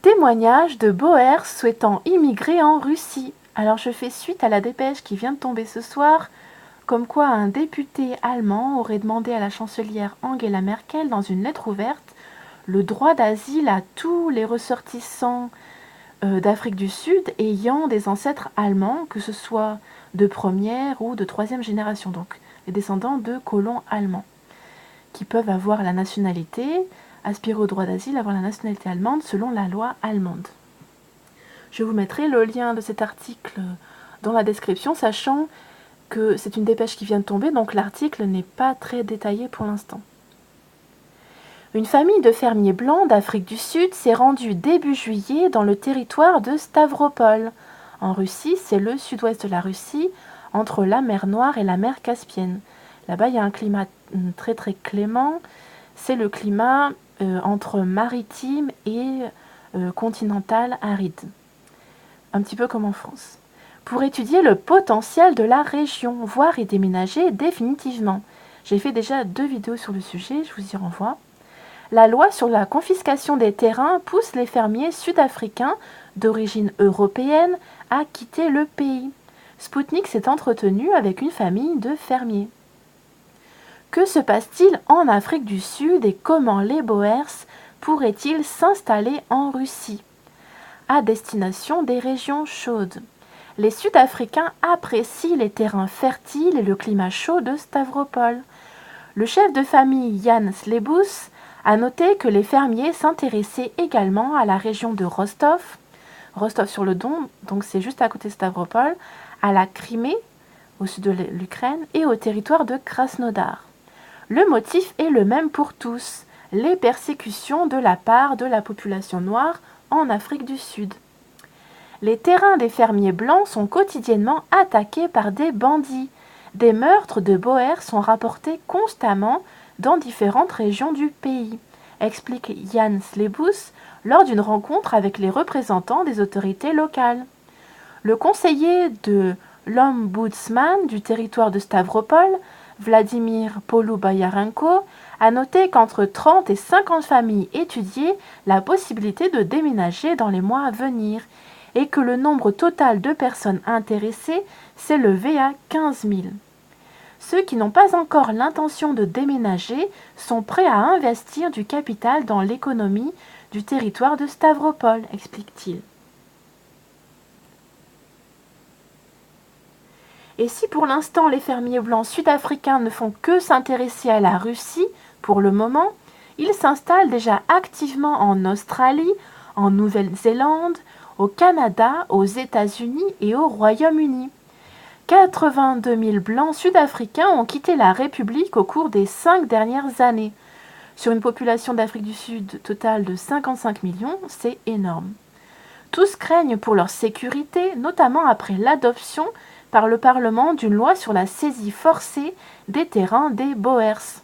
Témoignage de Boers souhaitant immigrer en Russie. Alors je fais suite à la dépêche qui vient de tomber ce soir, comme quoi un député allemand aurait demandé à la chancelière Angela Merkel dans une lettre ouverte le droit d'asile à tous les ressortissants d'Afrique du Sud ayant des ancêtres allemands, que ce soit de première ou de troisième génération, donc les descendants de colons allemands, qui peuvent avoir la nationalité, aspirer au droit d'asile, avoir la nationalité allemande selon la loi allemande. Je vous mettrai le lien de cet article dans la description, sachant que c'est une dépêche qui vient de tomber, donc l'article n'est pas très détaillé pour l'instant. Une famille de fermiers blancs d'Afrique du Sud s'est rendue début juillet dans le territoire de Stavropol. En Russie, c'est le sud-ouest de la Russie, entre la mer Noire et la mer Caspienne. Là-bas, il y a un climat très très clément. C'est le climat entre maritime et continental aride. Un petit peu comme en France. Pour étudier le potentiel de la région, voire y déménager définitivement. J'ai fait déjà 2 vidéos sur le sujet, je vous y renvoie. La loi sur la confiscation des terrains pousse les fermiers sud-africains d'origine européenne à quitter le pays. Sputnik s'est entretenu avec une famille de fermiers. Que se passe-t-il en Afrique du Sud et comment les Boers pourraient-ils s'installer en Russie, à destination des régions chaudes? Les Sud-Africains apprécient les terrains fertiles et le climat chaud de Stavropol. Le chef de famille Jan Slebus a noté que les fermiers s'intéressaient également à la région de Rostov sur le Don, donc c'est juste à côté de Stavropol, à la Crimée, au sud de l'Ukraine, et au territoire de Krasnodar. Le motif est le même pour tous, les persécutions de la part de la population noire en Afrique du Sud. Les terrains des fermiers blancs sont quotidiennement attaqués par des bandits. Des meurtres de Boers sont rapportés constamment dans différentes régions du pays, explique Jan Slebus lors d'une rencontre avec les représentants des autorités locales. Le conseiller de l'Ombudsman du territoire de Stavropol, Vladimir Polubayarenko, a noté qu'entre 30 et 50 familles étudiaient la possibilité de déménager dans les mois à venir et que le nombre total de personnes intéressées s'élevait à 15 000. Ceux qui n'ont pas encore l'intention de déménager sont prêts à investir du capital dans l'économie du territoire de Stavropol, explique-t-il. Et si pour l'instant les fermiers blancs sud-africains ne font que s'intéresser à la Russie, pour le moment, ils s'installent déjà activement en Australie, en Nouvelle-Zélande, au Canada, aux États-Unis et au Royaume-Uni. 82 000 blancs sud-africains ont quitté la République au cours des 5 dernières années. Sur une population d'Afrique du Sud totale de 55 millions, c'est énorme. Tous craignent pour leur sécurité, notamment après l'adoption par le Parlement d'une loi sur la saisie forcée des terrains des Boers.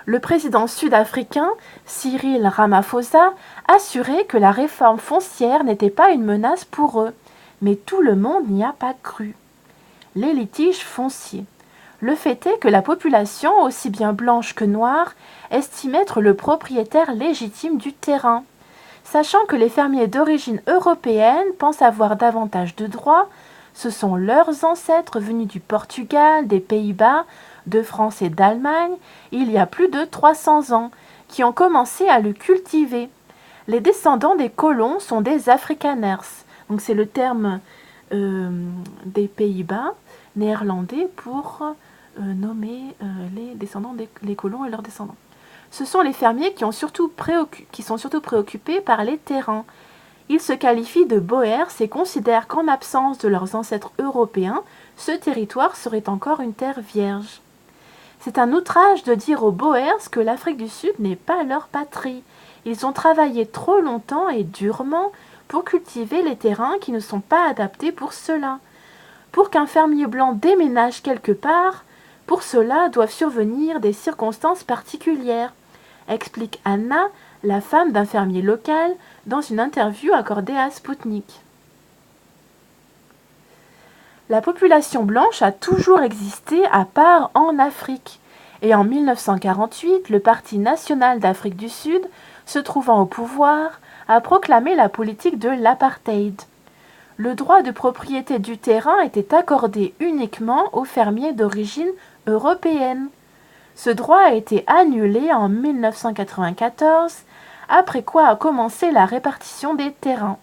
Le président sud-africain, Cyril Ramaphosa, assurait que la réforme foncière n'était pas une menace pour eux, mais tout le monde n'y a pas cru. Les litiges fonciers. Le fait est que la population, aussi bien blanche que noire, estime être le propriétaire légitime du terrain. Sachant que les fermiers d'origine européenne pensent avoir davantage de droits, ce sont leurs ancêtres venus du Portugal, des Pays-Bas, de France et d'Allemagne, il y a plus de 300 ans, qui ont commencé à le cultiver. Les descendants des colons sont des Afrikaners, donc c'est le terme des Pays-Bas néerlandais pour nommer les descendants des colons et leurs descendants. Ce sont les fermiers qui sont surtout préoccupés par les terrains. Ils se qualifient de Boers et considèrent qu'en absence de leurs ancêtres européens, ce territoire serait encore une terre vierge. C'est un outrage de dire aux Boers que l'Afrique du Sud n'est pas leur patrie. Ils ont travaillé trop longtemps et durement pour cultiver les terrains qui ne sont pas adaptés pour cela. Pour qu'un fermier blanc déménage quelque part, pour cela doivent survenir des circonstances particulières, explique Anna, la femme d'un fermier local, dans une interview accordée à Sputnik. La population blanche a toujours existé à part en Afrique, Et en 1948, le Parti national d'Afrique du Sud, se trouvant au pouvoir, a proclamé la politique de l'apartheid. Le droit de propriété du terrain était accordé uniquement aux fermiers d'origine européenne. Ce droit a été annulé en 1994, après quoi a commencé la répartition des terrains.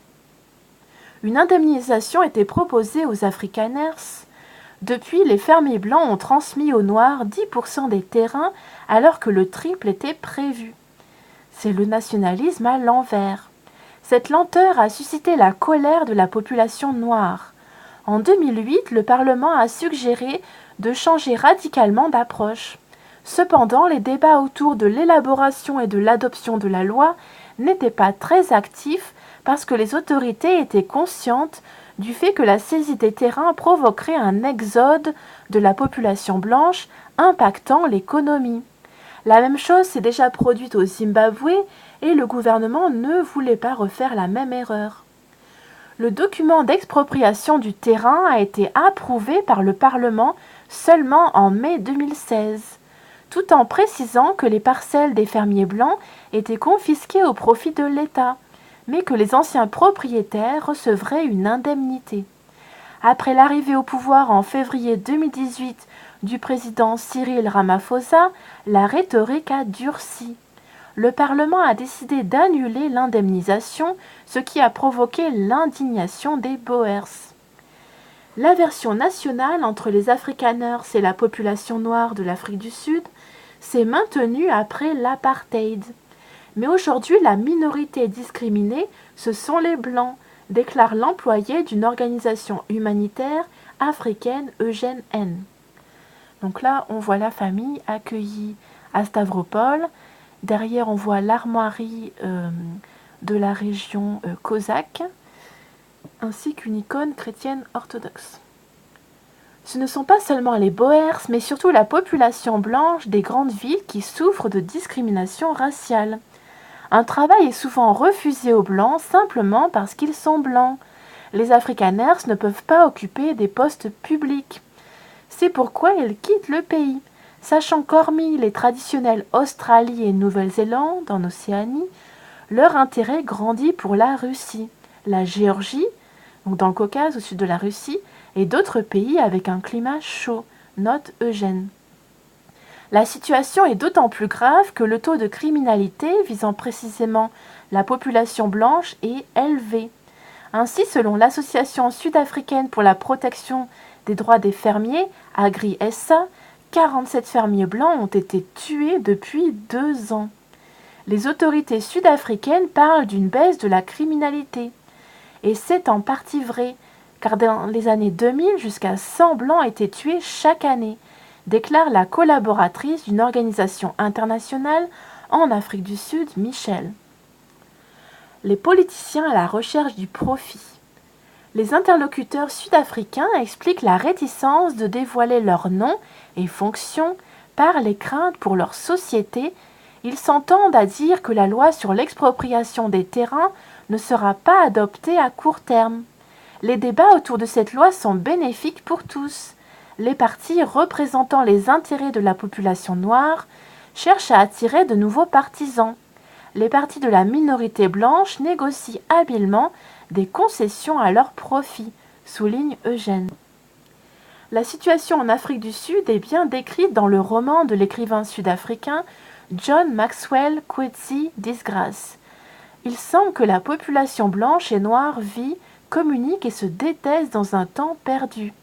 Une indemnisation était proposée aux Afrikaners. Depuis, les fermiers blancs ont transmis aux Noirs 10% des terrains alors que le triple était prévu. C'est le nationalisme à l'envers. Cette lenteur a suscité la colère de la population noire. En 2008, le Parlement a suggéré de changer radicalement d'approche. Cependant, les débats autour de l'élaboration et de l'adoption de la loi n'étaient pas très actifs parce que les autorités étaient conscientes du fait que la saisie des terrains provoquerait un exode de la population blanche impactant l'économie. La même chose s'est déjà produite au Zimbabwe et le gouvernement ne voulait pas refaire la même erreur. Le document d'expropriation du terrain a été approuvé par le Parlement seulement en mai 2016, tout en précisant que les parcelles des fermiers blancs étaient confisquées au profit de l'État, mais que les anciens propriétaires recevraient une indemnité. Après l'arrivée au pouvoir en février 2018 du président Cyril Ramaphosa, la rhétorique a durci. Le Parlement a décidé d'annuler l'indemnisation, ce qui a provoqué l'indignation des Boers. L'aversion nationale entre les Afrikaners et la population noire de l'Afrique du Sud s'est maintenue après l'apartheid. Mais aujourd'hui, la minorité discriminée, ce sont les Blancs, déclare l'employé d'une organisation humanitaire africaine, Eugène N. Donc là, on voit la famille accueillie à Stavropol. Derrière, on voit l'armoirie de la région cosaque, ainsi qu'une icône chrétienne orthodoxe. Ce ne sont pas seulement les Boers, mais surtout la population blanche des grandes villes qui souffrent de discrimination raciale. Un travail est souvent refusé aux Blancs simplement parce qu'ils sont blancs. Les Afrikaners ne peuvent pas occuper des postes publics. C'est pourquoi ils quittent le pays, sachant qu'hormis les traditionnels Australie et Nouvelle-Zélande en Océanie, leur intérêt grandit pour la Russie, la Géorgie, donc dans le Caucase au sud de la Russie, et d'autres pays avec un climat chaud, note Eugène. La situation est d'autant plus grave que le taux de criminalité visant précisément la population blanche est élevé. Ainsi, selon l'Association sud-africaine pour la protection des droits des fermiers, Agri-SA, 47 fermiers blancs ont été tués depuis 2 ans. Les autorités sud-africaines parlent d'une baisse de la criminalité. Et c'est en partie vrai, car dans les années 2000, jusqu'à 100 blancs étaient tués chaque année, déclare la collaboratrice d'une organisation internationale en Afrique du Sud, Michel. Les politiciens à la recherche du profit. Les interlocuteurs sud-africains expliquent la réticence de dévoiler leurs noms et fonctions par les craintes pour leur société. Ils s'entendent à dire que la loi sur l'expropriation des terrains ne sera pas adoptée à court terme. Les débats autour de cette loi sont bénéfiques pour tous. Les partis représentant les intérêts de la population noire cherchent à attirer de nouveaux partisans. Les partis de la minorité blanche négocient habilement des concessions à leur profit, souligne Eugène. La situation en Afrique du Sud est bien décrite dans le roman de l'écrivain sud-africain John Maxwell Coetzee Disgrace. Il semble que la population blanche et noire vit, communique et se déteste dans un temps perdu.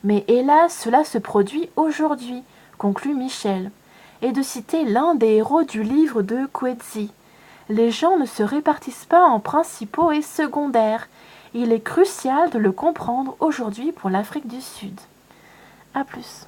Mais hélas, cela se produit aujourd'hui, conclut Michel, et de citer l'un des héros du livre de Coetzee. Les gens ne se répartissent pas en principaux et secondaires. Il est crucial de le comprendre aujourd'hui pour l'Afrique du Sud. À plus.